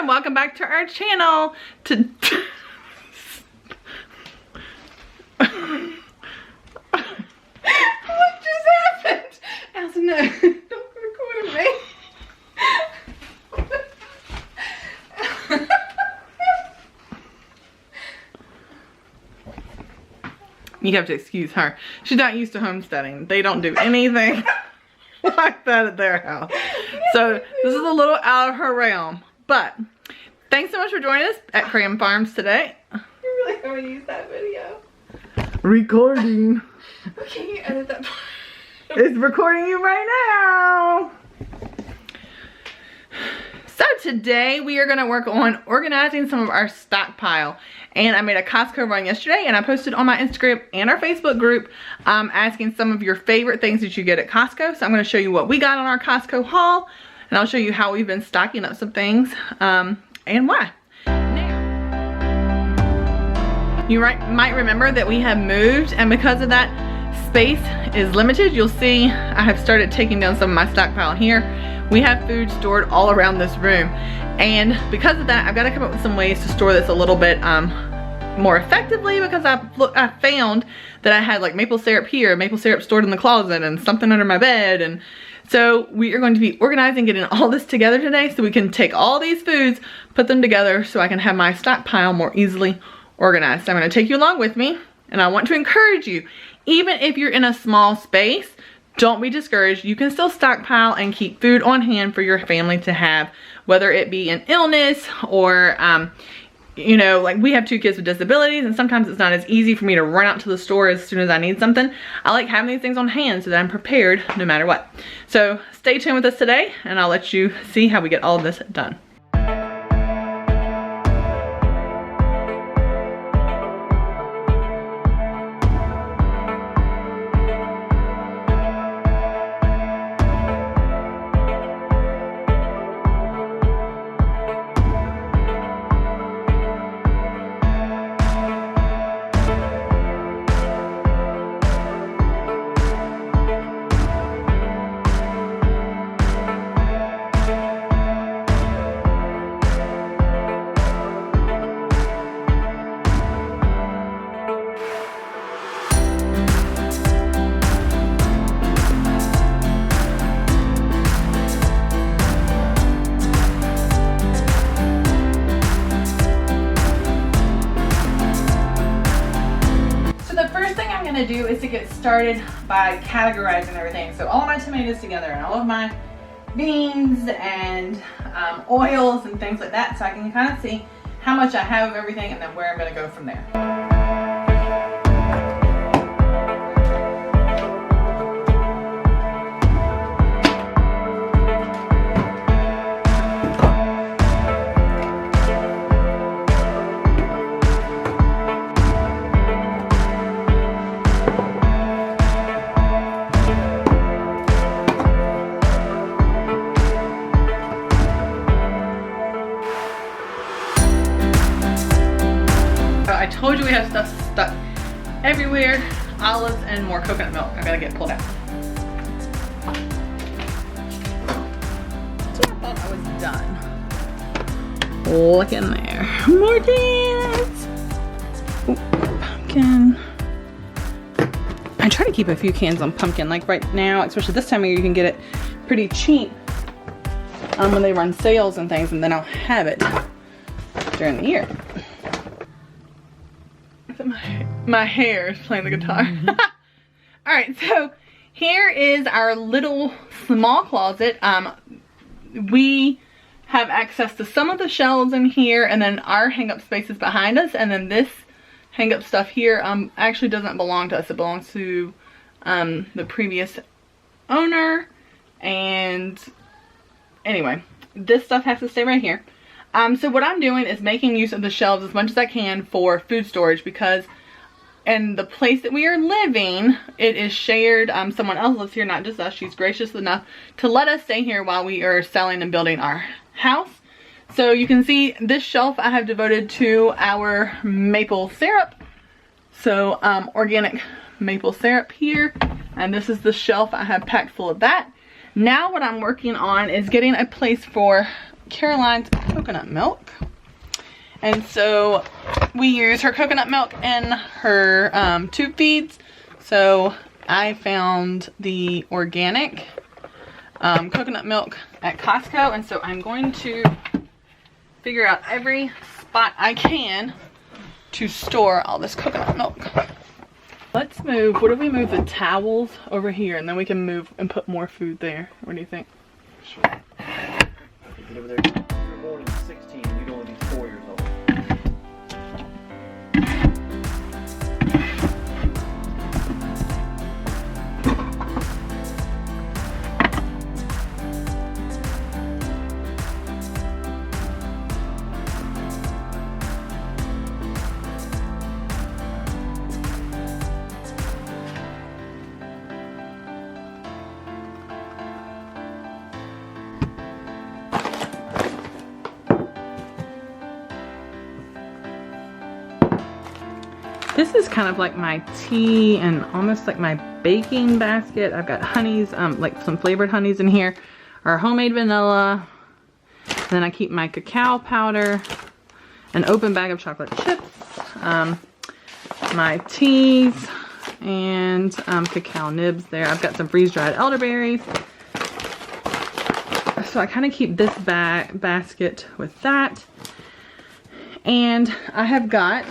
and welcome back to our channel. What just happened? Allison, no, don't record me. You have to excuse her. She's not used to homesteading. They don't do anything like that at their house. So this is a little out of her realm. But thanks so much for joining us at Cram Farms today. You're really going to use that video. Recording. Can you edit that part? It's recording you right now. So today we are going to work on organizing some of our stockpile. And I made a Costco run yesterday and I posted on my Instagram and our Facebook group asking some of your favorite things that you get at Costco. So I'm going to show you what we got on our Costco haul, and I'll show you how we've been stocking up some things and why. Now, you might remember that we have moved, and because of that, space is limited. You'll see I have started taking down some of my stockpile here. We have food stored all around this room, and because of that, I've got to come up with some ways to store this a little bit more effectively, because I found that I had like maple syrup here, maple syrup stored in the closet, and something under my bed. And so we are going to be organizing, getting all this together today so we can take all these foods, put them together so I can have my stockpile more easily organized. So I'm going to take you along with me, and I want to encourage you, even if you're in a small space, don't be discouraged. You can still stockpile and keep food on hand for your family to have, whether it be an illness or, you know, like we have 2 kids with disabilities, and sometimes it's not as easy for me to run out to the store as soon as I need something. I like having these things on hand so that I'm prepared no matter what. So stay tuned with us today, and I'll let you see how we get all of this done. Do is to get started by categorizing everything. So all of my tomatoes together and all of my beans and oils and things like that, so I can kind of see how much I have of everything and then where I'm going to go from there. I told you we have stuff stuck everywhere. Olives and more coconut milk. I gotta get pulled out. So I thought I was done. Look in there. More beans. Ooh, pumpkin. I try to keep a few cans on pumpkin. Like right now, especially this time of year, you can get it pretty cheap when they run sales and things, and then I'll have it during the year. My hair is playing the guitar. All right, so here is our little small closet. We have access to some of the shelves in here, and then our hang-up space is behind us, and then this hang-up stuff here actually doesn't belong to us. It belongs to the previous owner, and anyway, this stuff has to stay right here. So what I'm doing is making use of the shelves as much as I can for food storage, because in the place that we are living, it is shared. Someone else lives here, not just us. She's gracious enough to let us stay here while we are selling and building our house. So you can see this shelf I have devoted to our maple syrup. So organic maple syrup here. And this is the shelf I have packed full of that. Now what I'm working on is getting a place for Caroline's coconut milk. And so we use her coconut milk in her tube feeds. So I found the organic coconut milk at Costco, and so I'm going to figure out every spot I can to store all this coconut milk. Let's move, what if we move the towels over here, and then we can move and put more food there? What do you think? Sure. Get over there. You're more than 16, you'd only be 4 years old. This is kind of like my tea and almost like my baking basket. I've got honeys, like some flavored honeys in here, our homemade vanilla. And then I keep my cacao powder, an open bag of chocolate chips, my teas, and cacao nibs there. I've got some freeze-dried elderberries. So I kind of keep this basket with that. And I have got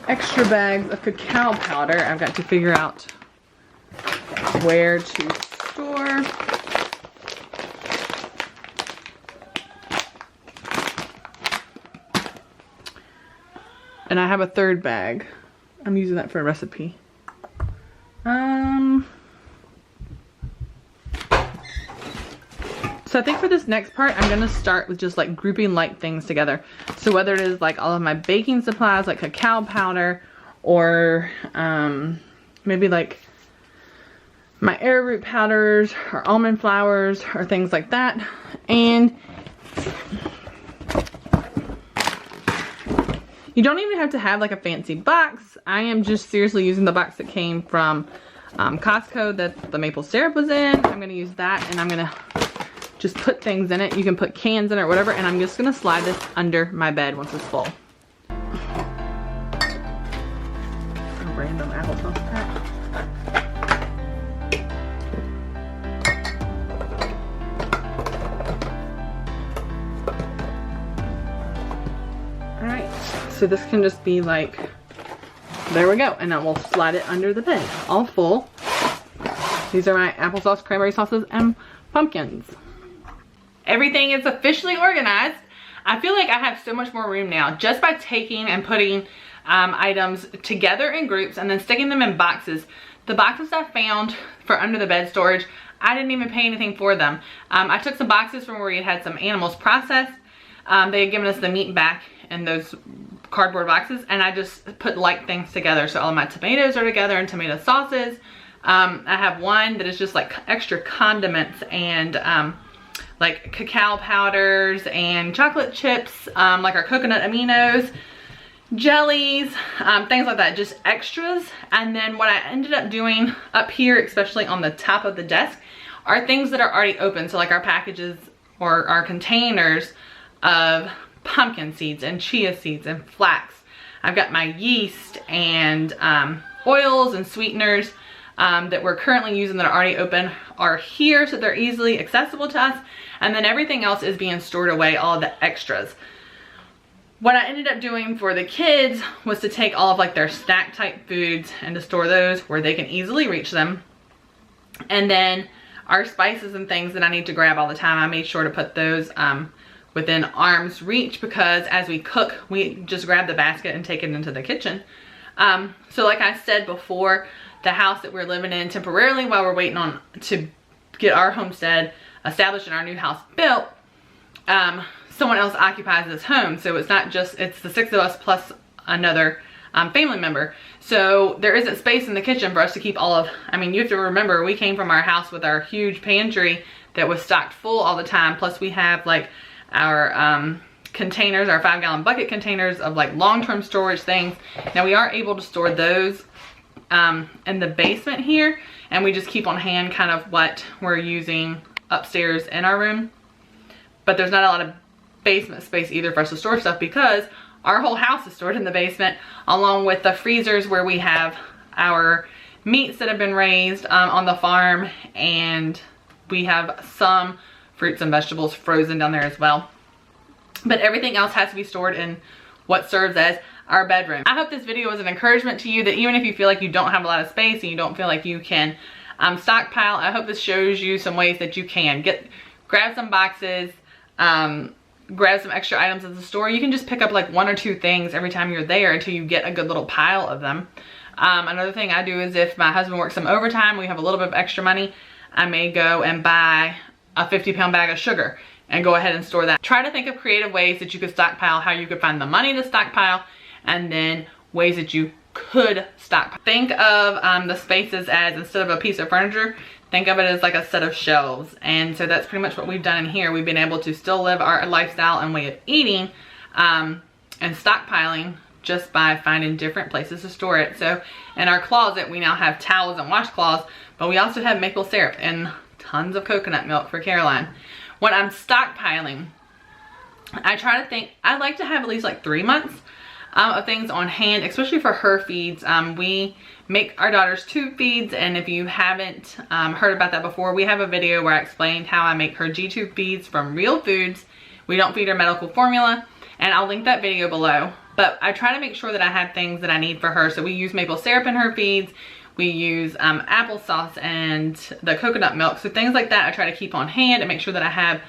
extra bags of cacao powder. I've got to figure out where to store. And I have a third bag. I'm using that for a recipe. So I think for this next part, I'm gonna start with just like grouping light things together. So whether it is like all of my baking supplies, like cacao powder, or maybe like my arrowroot powders, or almond flours, or things like that. And you don't even have to have like a fancy box. I am just seriously using the box that came from Costco that the maple syrup was in. I'm gonna use that, and I'm gonna just put things in it. You can put cans in it or whatever, and I'm just gonna slide this under my bed once it's full. A random applesauce pack. Alright, so this can just be like, there we go, and then we'll slide it under the bed, all full. These are my applesauce, cranberry sauces, and pumpkins. Everything is officially organized. I feel like I have so much more room now just by taking and putting items together in groups and then sticking them in boxes. The boxes I found for under the bed storage, I didn't even pay anything for them. I took some boxes from where we had some animals processed. They had given us the meat back in those cardboard boxes, and I just put light things together. So all of my tomatoes are together and tomato sauces. I have one that is just like extra condiments and like cacao powders and chocolate chips, like our coconut aminos, jellies, things like that, just extras. And then what I ended up doing up here, especially on the top of the desk, are things that are already open. So like our packages or our containers of pumpkin seeds and chia seeds and flax. I've got my yeast and oils and sweeteners that we're currently using that are already open are here, so they're easily accessible to us. And then everything else is being stored away, all of the extras. What I ended up doing for the kids was to take all of like their snack type foods and to store those where they can easily reach them. And then our spices and things that I need to grab all the time, I made sure to put those within arm's reach, because as we cook, we just grab the basket and take it into the kitchen. So like I said before, the house that we're living in temporarily while we're waiting on to get our homestead established and our new house built, someone else occupies this home. So it's not just, it's the 6 of us plus another family member. So there isn't space in the kitchen for us to keep all of, I mean, you have to remember, we came from our house with our huge pantry that was stocked full all the time. Plus we have like our containers, our 5-gallon bucket containers of like long-term storage things. Now we are able to store those in the basement here, and we just keep on hand kind of what we're using upstairs in our room. but there's not a lot of basement space either for us to store stuff because our whole house is stored in the basement, along with the freezers where we have our meats that have been raised on the farm, and we have some fruits and vegetables frozen down there as well. But everything else has to be stored in what serves as our bedroom. I hope this video was an encouragement to you that even if you feel like you don't have a lot of space and you don't feel like you can stockpile, I hope this shows you some ways that you can grab some boxes, grab some extra items at the store. You can just pick up like 1 or 2 things every time you're there until you get a good little pile of them. Another thing I do is if my husband works some overtime, we have a little bit of extra money, I may go and buy a 50-pound bag of sugar and go ahead and store that. Try to think of creative ways that you could stockpile, how you could find the money to stockpile, and then ways that you could stockpile. Think of the spaces as, instead of a piece of furniture, think of it as like a set of shelves. And so that's pretty much what we've done in here. We've been able to still live our lifestyle and way of eating and stockpiling just by finding different places to store it. So in our closet, we now have towels and washcloths, but we also have maple syrup and tons of coconut milk for Caroline. When I'm stockpiling, I try to think, I like to have at least like 3 months of things on hand, especially for her feeds. We make our daughters tube feeds, and if you haven't heard about that before, we have a video where I explained how I make her G-tube feeds from real foods. We don't feed her medical formula, and I'll link that video below. But I try to make sure that I have things that I need for her. So we use maple syrup in her feeds. We use applesauce and the coconut milk. So things like that I try to keep on hand and make sure that I have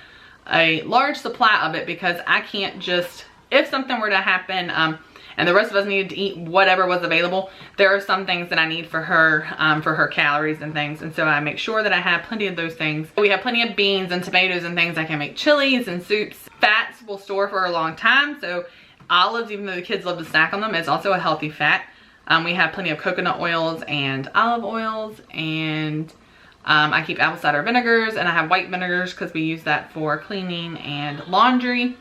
a large supply of it, because I can't just, if something were to happen and the rest of us needed to eat whatever was available, there are some things that I need for her calories and things. And so I make sure that I have plenty of those things. We have plenty of beans and tomatoes and things. I can make chilies and soups. Fats will store for a long time. So olives, even though the kids love to snack on them, is also a healthy fat. We have plenty of coconut oils and olive oils, and I keep apple cider vinegars, and I have white vinegars because we use that for cleaning and laundry.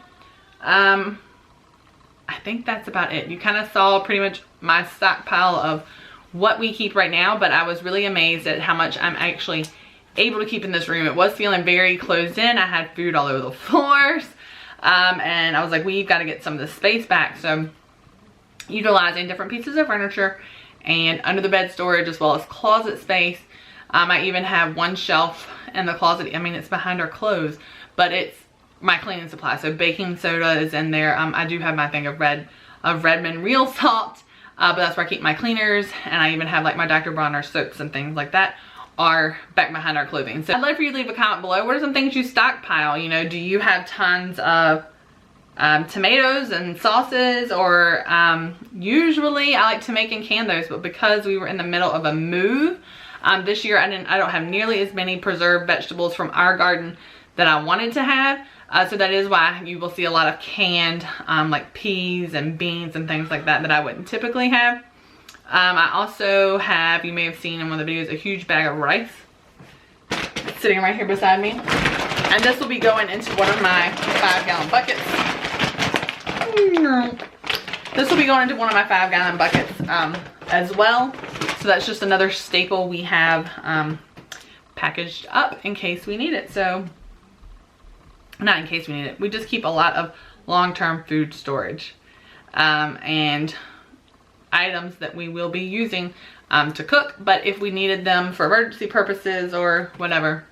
I think that's about it. You kind of saw pretty much my stockpile of what we keep right now, but I was really amazed at how much I'm actually able to keep in this room. It was feeling very closed in. I had food all over the floors, and I was like, we've got to get some of the space back. So utilizing different pieces of furniture and under the bed storage, as well as closet space. I even have one shelf in the closet. I mean, it's behind our clothes, but it's my cleaning supply. So baking soda is in there. I do have my thing of Redmond real salt, but that's where I keep my cleaners. And I even have like my Dr. Bronner soaps and things like that are back behind our clothing. So I'd love for you to leave a comment below. What are some things you stockpile? You know, do you have tons of tomatoes and sauces, or usually I like to make and can those, but because we were in the middle of a move this year, I don't have nearly as many preserved vegetables from our garden that I wanted to have. So that is why you will see a lot of canned like peas and beans and things like that I wouldn't typically have. I also have, you may have seen in one of the videos, a huge bag of rice. It's sitting right here beside me. And this will be going into one of my 5-gallon buckets. This will be going into one of my 5-gallon buckets as well. So that's just another staple we have packaged up in case we need it. So, not in case we need it. We just keep a lot of long-term food storage and items that we will be using to cook. But if we needed them for emergency purposes or whatever,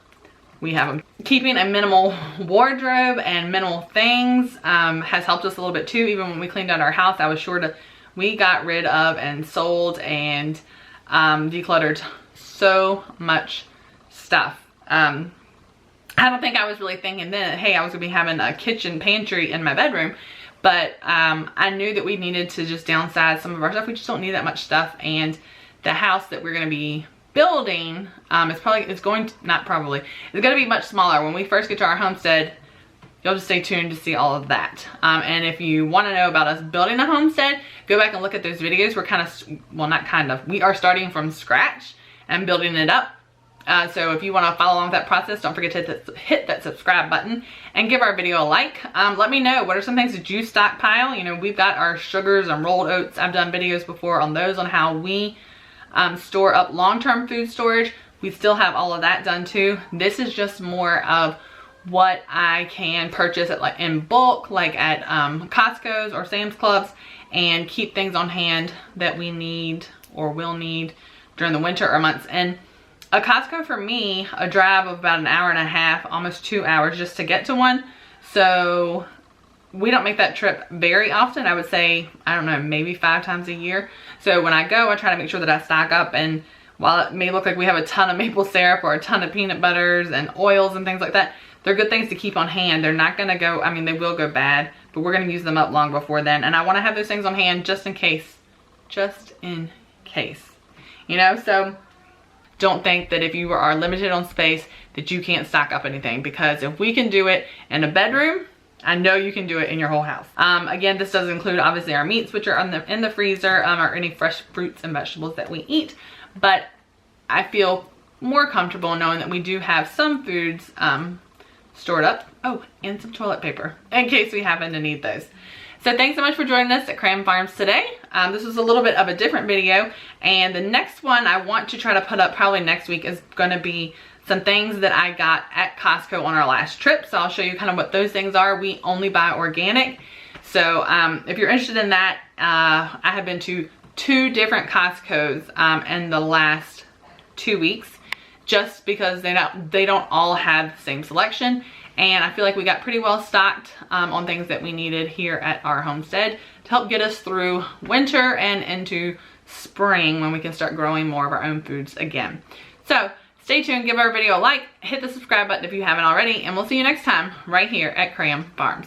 we have them. Keeping a minimal wardrobe and minimal things has helped us a little bit too. Even when we cleaned out our house, I was sure to, we got rid of and sold and decluttered so much stuff. I don't think I was really thinking then, hey, I was gonna be having a kitchen pantry in my bedroom, but I knew that we needed to just downsize some of our stuff. We just don't need that much stuff, and the house that we're gonna be building it's going to be much smaller. When we first get to our homestead, you'll just stay tuned to see all of that. And if you want to know about us building a homestead, go back and look at those videos. We are starting from scratch and building it up. So if you want to follow along with that process, don't forget to hit that subscribe button and give our video a like. Let me know, what are some things that you stockpile? You know, we've got our sugars and rolled oats. I've done videos before on those, on how we store up long-term food storage. We still have all of that done too. This is just more of what I can purchase at like in bulk, like at Costco's or Sam's Clubs, and keep things on hand that we need or will need during the winter or months. And a Costco for me, a drive of about an hour and a half, almost 2 hours just to get to one. So we don't make that trip very often. I would say, I don't know, maybe 5 times a year. So when I go, I try to make sure that I stock up. And while it may look like we have a ton of maple syrup or a ton of peanut butters and oils and things like that, they're good things to keep on hand. They're not gonna go, I mean, they will go bad, but we're gonna use them up long before then. And I wanna have those things on hand just in case, you know? So don't think that if you are limited on space that you can't stock up anything, because if we can do it in a bedroom, I know you can do it in your whole house. Again, this does include obviously our meats, which are in the freezer, or any fresh fruits and vegetables that we eat. But I feel more comfortable knowing that we do have some foods stored up. Oh, and some toilet paper in case we happen to need those. So thanks so much for joining us at Cram Farms today. This was a little bit of a different video, and the next one I want to try to put up probably next week is gonna be some things that I got at Costco on our last trip. So I'll show you kind of what those things are. We only buy organic. So if you're interested in that, I have been to 2 different Costco's in the last 2 weeks, just because they don't all have the same selection. And I feel like we got pretty well stocked on things that we needed here at our homestead to help get us through winter and into spring, when we can start growing more of our own foods again. So stay tuned, give our video a like, hit the subscribe button if you haven't already, and we'll see you next time right here at Cram Farms.